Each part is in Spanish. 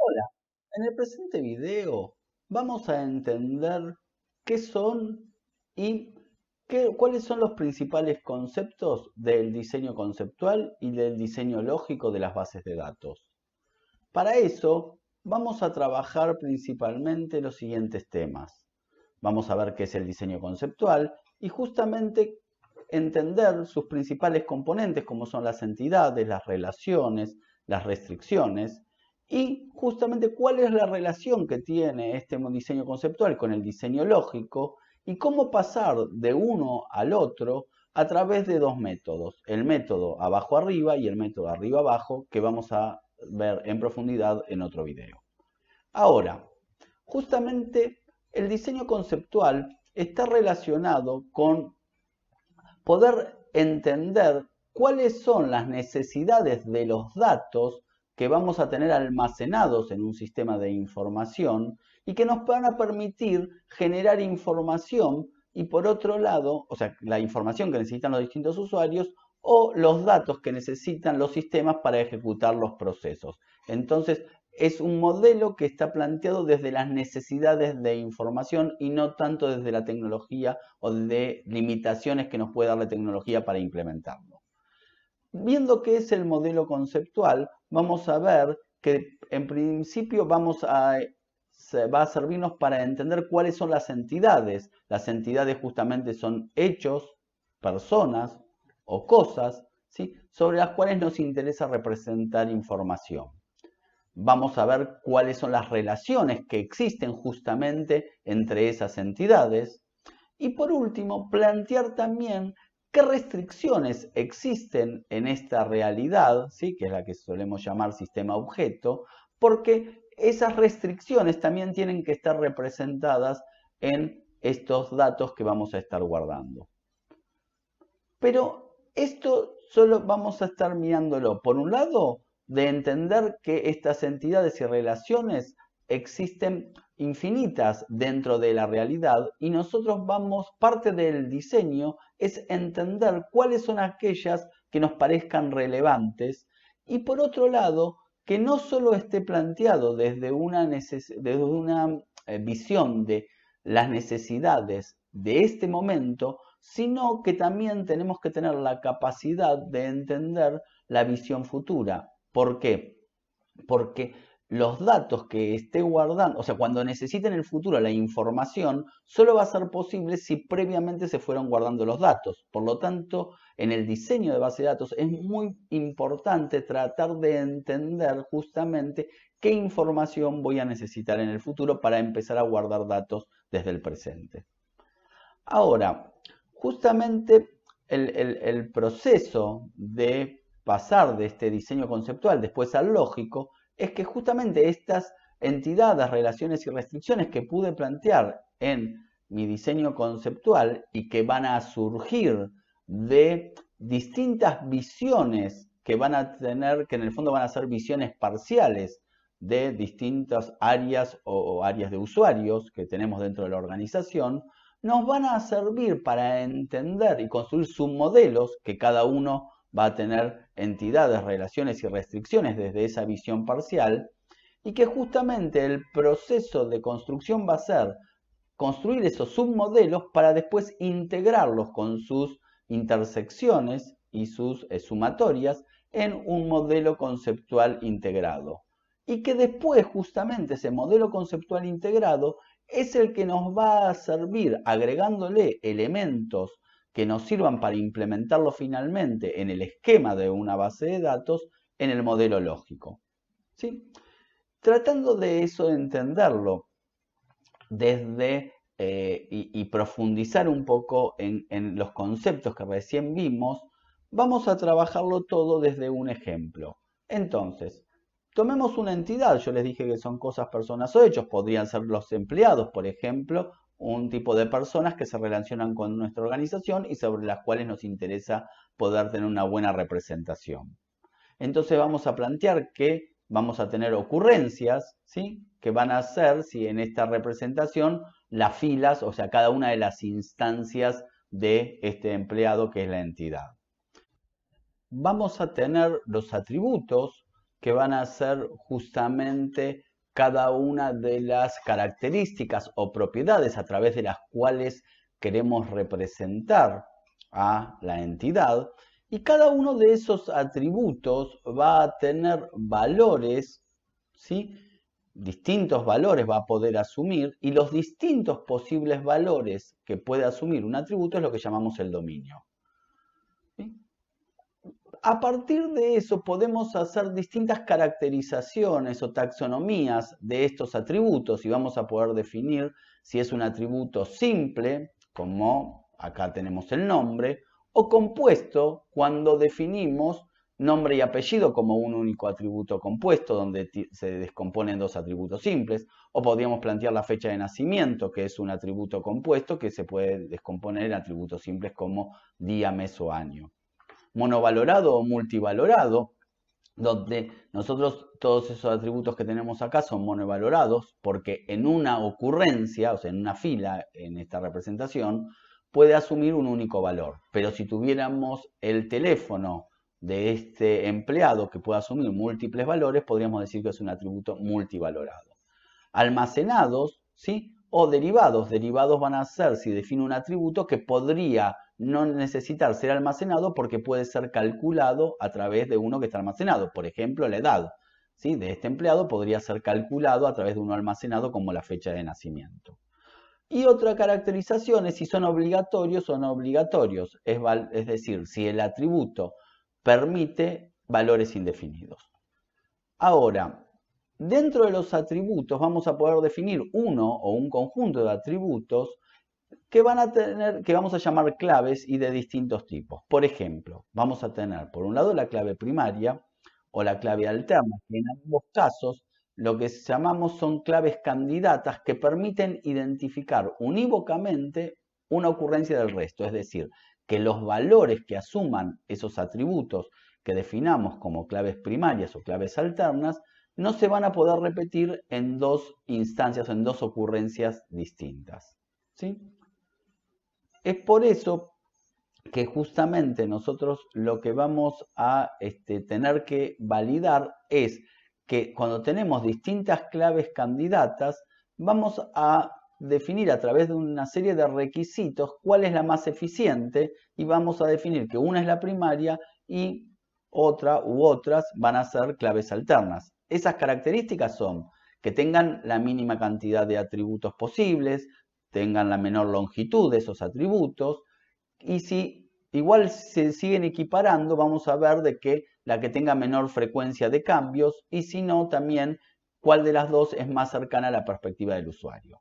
Hola, en el presente video vamos a entender qué son y cuáles son los principales conceptos del diseño conceptual y del diseño lógico de las bases de datos. Para eso vamos a trabajar principalmente los siguientes temas. Vamos a ver qué es el diseño conceptual y justamente entender sus principales componentes como son las entidades, las relaciones, las restricciones y justamente cuál es la relación que tiene este diseño conceptual con el diseño lógico y cómo pasar de uno al otro a través de dos métodos, el método abajo arriba y el método arriba abajo que vamos a ver en profundidad en otro video. Ahora, justamente el diseño conceptual está relacionado con poder entender cuáles son las necesidades de los datos que vamos a tener almacenados en un sistema de información y que nos van a permitir generar información y por otro lado, o sea, la información que necesitan los distintos usuarios o los datos que necesitan los sistemas para ejecutar los procesos. Entonces, es un modelo que está planteado desde las necesidades de información y no tanto desde la tecnología o de limitaciones que nos puede dar la tecnología para implementarlo. Viendo qué es el modelo conceptual, vamos a ver que en principio va a servirnos para entender cuáles son las entidades. Las entidades justamente son hechos, personas o cosas, ¿sí?, sobre las cuales nos interesa representar información. Vamos a ver cuáles son las relaciones que existen justamente entre esas entidades. Y por último, plantear también qué restricciones existen en esta realidad, ¿sí?, que es la que solemos llamar sistema objeto, porque esas restricciones también tienen que estar representadas en estos datos que vamos a estar guardando. Pero esto solo vamos a estar mirándolo, por un lado, de entender que estas entidades y relaciones existen infinitas dentro de la realidad y nosotros parte del diseño es entender cuáles son aquellas que nos parezcan relevantes y por otro lado, que no solo esté planteado desde una visión de las necesidades de este momento, sino que también tenemos que tener la capacidad de entender la visión futura. ¿Por qué? Porque los datos que esté guardando, o sea, cuando necesiten en el futuro la información, solo va a ser posible si previamente se fueron guardando los datos. Por lo tanto, en el diseño de base de datos es muy importante tratar de entender justamente qué información voy a necesitar en el futuro para empezar a guardar datos desde el presente. Ahora, justamente el proceso de pasar de este diseño conceptual después al lógico es que justamente estas entidades, relaciones y restricciones que pude plantear en mi diseño conceptual y que van a surgir de distintas visiones que van a tener, que en el fondo van a ser visiones parciales de distintas áreas o áreas de usuarios que tenemos dentro de la organización, nos van a servir para entender y construir submodelos que cada uno va a tener entidades, relaciones y restricciones desde esa visión parcial y que justamente el proceso de construcción va a ser construir esos submodelos para después integrarlos con sus intersecciones y sus sumatorias en un modelo conceptual integrado. Y que después justamente ese modelo conceptual integrado es el que nos va a servir agregándole elementos que nos sirvan para implementarlo finalmente en el esquema de una base de datos en el modelo lógico. ¿Sí? Tratando de eso de entenderlo desde y profundizar un poco en los conceptos que recién vimos, vamos a trabajarlo todo desde un ejemplo. Entonces, tomemos una entidad, yo les dije que son cosas, personas o hechos, podrían ser los empleados, por ejemplo, un tipo de personas que se relacionan con nuestra organización y sobre las cuales nos interesa poder tener una buena representación. Entonces vamos a plantear que vamos a tener ocurrencias, ¿sí?, que van a ser, si en esta representación, las filas, o sea, cada una de las instancias de este empleado que es la entidad. Vamos a tener los atributos que van a ser justamente cada una de las características o propiedades a través de las cuales queremos representar a la entidad, y cada uno de esos atributos va a tener valores, ¿sí? Distintos valores va a poder asumir, y los distintos posibles valores que puede asumir un atributo es lo que llamamos el dominio. ¿Sí? A partir de eso podemos hacer distintas caracterizaciones o taxonomías de estos atributos y vamos a poder definir si es un atributo simple, como acá tenemos el nombre, o compuesto cuando definimos nombre y apellido como un único atributo compuesto, donde se descomponen dos atributos simples, o podríamos plantear la fecha de nacimiento, que es un atributo compuesto que se puede descomponer en atributos simples como día, mes o año. Monovalorado o multivalorado, donde nosotros todos esos atributos que tenemos acá son monovalorados, porque en una ocurrencia, o sea, en una fila, en esta representación, puede asumir un único valor. Pero si tuviéramos el teléfono de este empleado que puede asumir múltiples valores, podríamos decir que es un atributo multivalorado. Almacenados, ¿sí? O derivados. Derivados van a ser, si define un atributo, que podría no necesitar ser almacenado porque puede ser calculado a través de uno que está almacenado. Por ejemplo, la edad, ¿sí? De este empleado podría ser calculado a través de uno almacenado como la fecha de nacimiento. Y otra caracterización es si son obligatorios o no obligatorios, es decir, si el atributo permite valores indefinidos. Ahora, dentro de los atributos vamos a poder definir uno o un conjunto de atributos que vamos a llamar claves y de distintos tipos. Por ejemplo, vamos a tener por un lado la clave primaria o la clave alterna, que en ambos casos lo que llamamos son claves candidatas que permiten identificar unívocamente una ocurrencia del resto, es decir, que los valores que asuman esos atributos que definamos como claves primarias o claves alternas no se van a poder repetir en dos instancias, en dos ocurrencias distintas. ¿Sí? Es por eso que justamente nosotros lo que vamos a tener que validar es que cuando tenemos distintas claves candidatas, vamos a definir a través de una serie de requisitos cuál es la más eficiente y vamos a definir que una es la primaria y otra u otras van a ser claves alternas. Esas características son que tengan la mínima cantidad de atributos posibles, tengan la menor longitud de esos atributos, y si igual se siguen equiparando, vamos a ver de que la que tenga menor frecuencia de cambios, y si no, también cuál de las dos es más cercana a la perspectiva del usuario.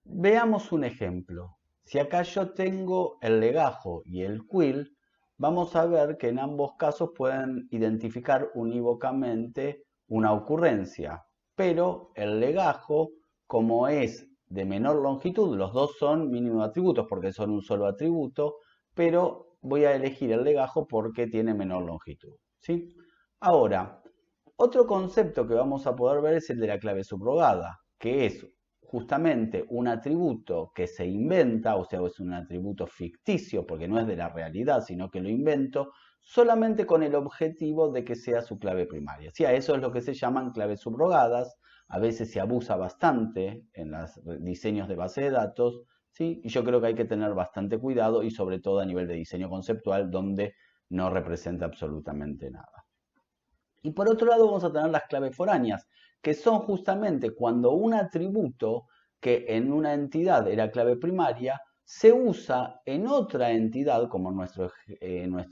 Veamos un ejemplo. Si acá yo tengo el legajo y el quill, vamos a ver que en ambos casos pueden identificar unívocamente una ocurrencia, pero el legajo, como es de menor longitud, los dos son mínimos atributos porque son un solo atributo, pero voy a elegir el legajo porque tiene menor longitud, ¿sí? Ahora, otro concepto que vamos a poder ver es el de la clave subrogada, que es justamente un atributo que se inventa, o sea, es un atributo ficticio porque no es de la realidad, sino que lo invento solamente con el objetivo de que sea su clave primaria. Sí, a eso es lo que se llaman claves subrogadas. A veces se abusa bastante en los diseños de base de datos, ¿sí? Y yo creo que hay que tener bastante cuidado y sobre todo a nivel de diseño conceptual donde no representa absolutamente nada. Y por otro lado vamos a tener las claves foráneas, que son justamente cuando un atributo que en una entidad era clave primaria se usa en otra entidad, como nuestro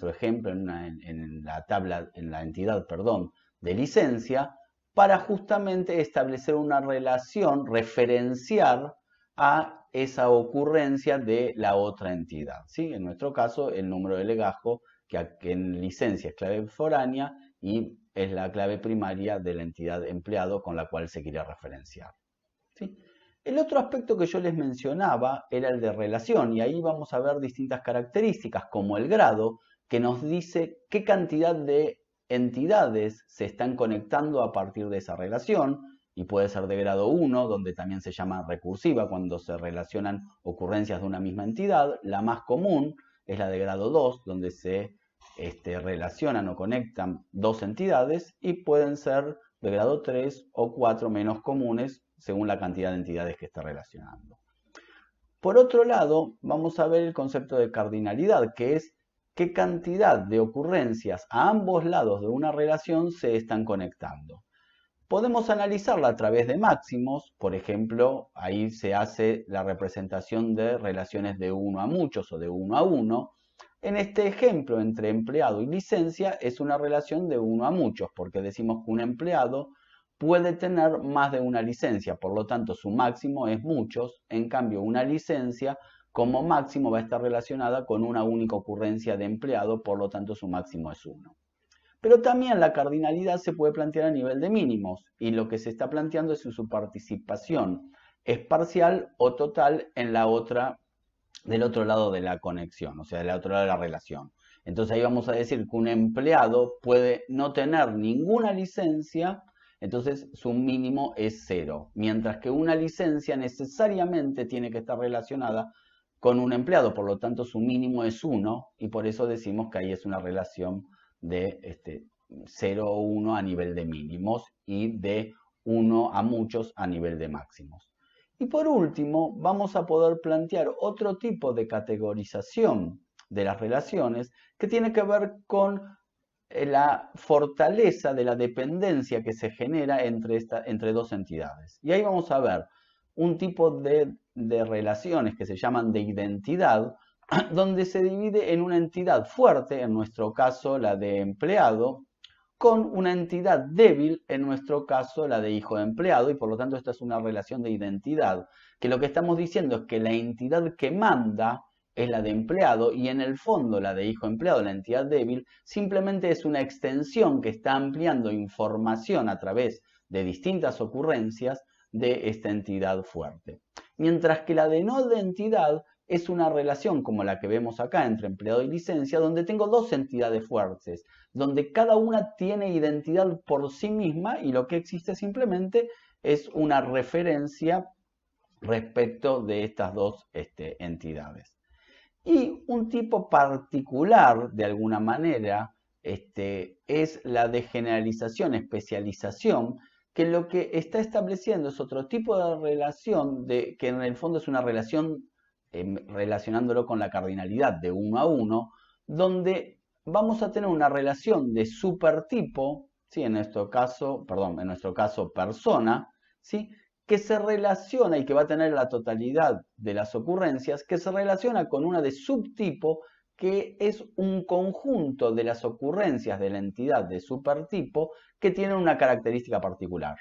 ejemplo en la tabla, en la entidad, perdón, de licencia, para justamente establecer una relación, referenciar a esa ocurrencia de la otra entidad. ¿Sí? En nuestro caso, el número de legajo, que en licencia es clave foránea y es la clave primaria de la entidad empleado con la cual se quiere referenciar. ¿Sí? El otro aspecto que yo les mencionaba era el de relación, y ahí vamos a ver distintas características, como el grado, que nos dice qué cantidad de entidades se están conectando a partir de esa relación, y puede ser de grado 1, donde también se llama recursiva, cuando se relacionan ocurrencias de una misma entidad. La más común es la de grado 2, donde se relacionan o conectan dos entidades, y pueden ser de grado 3 o 4 menos comunes según la cantidad de entidades que está relacionando. Por otro lado, vamos a ver el concepto de cardinalidad, que es qué cantidad de ocurrencias a ambos lados de una relación se están conectando. Podemos analizarla a través de máximos, por ejemplo, ahí se hace la representación de relaciones de uno a muchos o de uno a uno. En este ejemplo, entre empleado y licencia, es una relación de uno a muchos, porque decimos que un empleado puede tener más de una licencia, por lo tanto su máximo es muchos, en cambio una licencia como máximo va a estar relacionada con una única ocurrencia de empleado, por lo tanto su máximo es 1. Pero también la cardinalidad se puede plantear a nivel de mínimos, y lo que se está planteando es si su participación es parcial o total en la otra, del otro lado de la conexión, o sea, del otro lado de la relación. Entonces ahí vamos a decir que un empleado puede no tener ninguna licencia, entonces su mínimo es 0, mientras que una licencia necesariamente tiene que estar relacionada con un empleado, por lo tanto su mínimo es 1, y por eso decimos que ahí es una relación de 0 o 1 a nivel de mínimos y de 1 a muchos a nivel de máximos. Y por último, vamos a poder plantear otro tipo de categorización de las relaciones que tiene que ver con la fortaleza de la dependencia que se genera entre dos entidades. Y ahí vamos a ver un tipo de relaciones que se llaman de identidad, donde se divide en una entidad fuerte, en nuestro caso la de empleado, con una entidad débil, en nuestro caso la de hijo de empleado, y por lo tanto esta es una relación de identidad, que lo que estamos diciendo es que la entidad que manda es la de empleado y en el fondo la de hijo de empleado, la entidad débil, simplemente es una extensión que está ampliando información a través de distintas ocurrencias de esta entidad fuerte. Mientras que la de no identidad es una relación como la que vemos acá entre empleado y licencia, donde tengo dos entidades fuertes, donde cada una tiene identidad por sí misma y lo que existe simplemente es una referencia respecto de estas dos entidades. Y un tipo particular, de alguna manera, es la de generalización, especialización, que lo que está estableciendo es otro tipo de relación, que en el fondo es una relación relacionándolo con la cardinalidad de 1 a 1, donde vamos a tener una relación de supertipo, ¿sí? en nuestro caso persona, ¿sí? que se relaciona y que va a tener la totalidad de las ocurrencias, que se relaciona con una de subtipo, que es un conjunto de las ocurrencias de la entidad de supertipo que tienen una característica particular.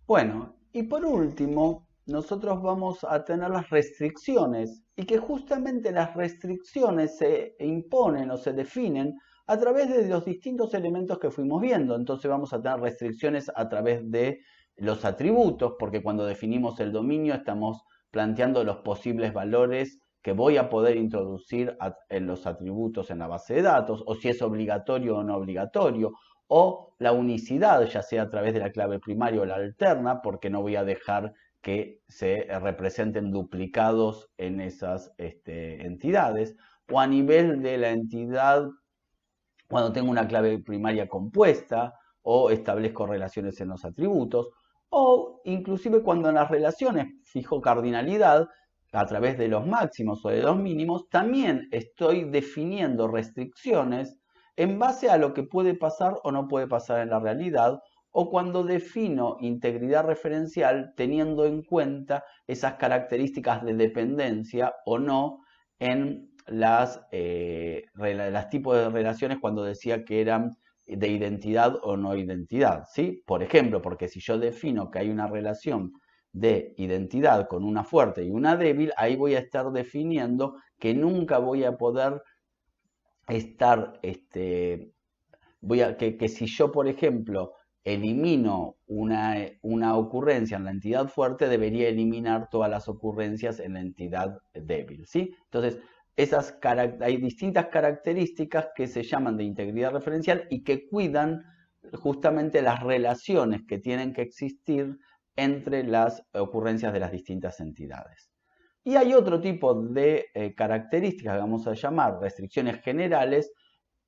Bueno, y por último, nosotros vamos a tener las restricciones, y que justamente las restricciones se imponen o se definen a través de los distintos elementos que fuimos viendo. Entonces vamos a tener restricciones a través de los atributos, porque cuando definimos el dominio estamos planteando los posibles valores que voy a poder introducir en los atributos en la base de datos, o si es obligatorio o no obligatorio, o la unicidad, ya sea a través de la clave primaria o la alterna, porque no voy a dejar que se representen duplicados en esas entidades, o a nivel de la entidad cuando tengo una clave primaria compuesta, o establezco relaciones en los atributos, o inclusive cuando en las relaciones fijo cardinalidad a través de los máximos o de los mínimos, también estoy definiendo restricciones en base a lo que puede pasar o no puede pasar en la realidad, o cuando defino integridad referencial teniendo en cuenta esas características de dependencia o no en las tipos de relaciones cuando decía que eran de identidad o no identidad, ¿sí? Por ejemplo, porque si yo defino que hay una relación de identidad con una fuerte y una débil, ahí voy a estar definiendo que nunca voy a poder estar, que si yo, por ejemplo, elimino una ocurrencia en la entidad fuerte, debería eliminar todas las ocurrencias en la entidad débil, ¿sí? Entonces, hay distintas características que se llaman de integridad referencial y que cuidan justamente las relaciones que tienen que existir entre las ocurrencias de las distintas entidades. Y hay otro tipo de características que vamos a llamar restricciones generales,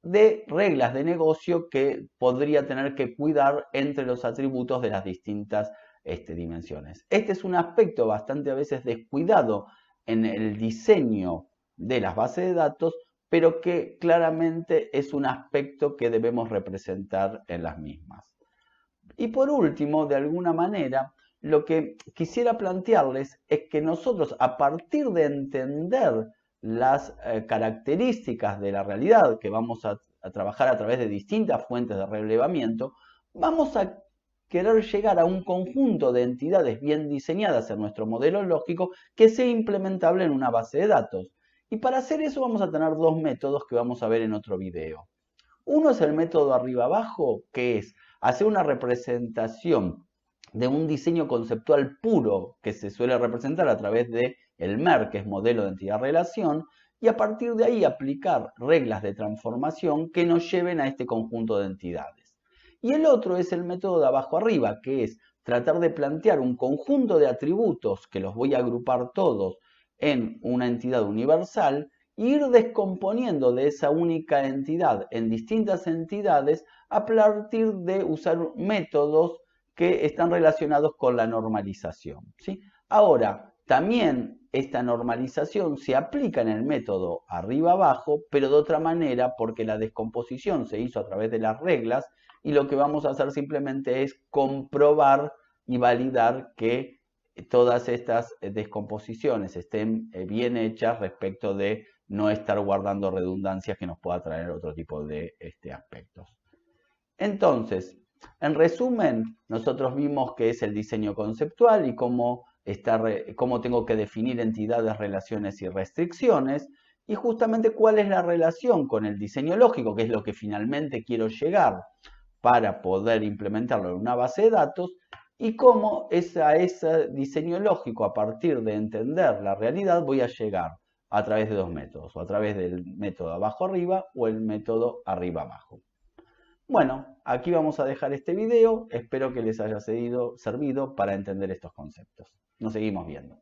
de reglas de negocio que podría tener que cuidar entre los atributos de las distintas dimensiones. Este es un aspecto bastante a veces descuidado en el diseño de las bases de datos, pero que claramente es un aspecto que debemos representar en las mismas. Y por último, de alguna manera, lo que quisiera plantearles es que nosotros, a partir de entender las características de la realidad que vamos a trabajar a través de distintas fuentes de relevamiento, vamos a querer llegar a un conjunto de entidades bien diseñadas en nuestro modelo lógico que sea implementable en una base de datos. Y para hacer eso vamos a tener dos métodos que vamos a ver en otro video. Uno es el método arriba-abajo, que es hacer una representación de un diseño conceptual puro que se suele representar a través de el MER, que es modelo de entidad-relación, y a partir de ahí aplicar reglas de transformación que nos lleven a este conjunto de entidades. Y el otro es el método de abajo arriba, que es tratar de plantear un conjunto de atributos que los voy a agrupar todos en una entidad universal e ir descomponiendo de esa única entidad en distintas entidades a partir de usar métodos que están relacionados con la normalización, ¿sí? Ahora, también esta normalización se aplica en el método arriba-abajo, pero de otra manera porque la descomposición se hizo a través de las reglas y lo que vamos a hacer simplemente es comprobar y validar que todas estas descomposiciones estén bien hechas respecto de no estar guardando redundancias que nos pueda traer otro tipo de aspectos. Entonces, en resumen, nosotros vimos qué es el diseño conceptual y cómo tengo que definir entidades, relaciones y restricciones, y justamente cuál es la relación con el diseño lógico, que es lo que finalmente quiero llegar para poder implementarlo en una base de datos, y cómo ese diseño lógico, a partir de entender la realidad, voy a llegar a través de dos métodos, o a través del método abajo-arriba o el método arriba-abajo. Bueno, aquí vamos a dejar este video, espero que les haya servido para entender estos conceptos. Nos seguimos viendo.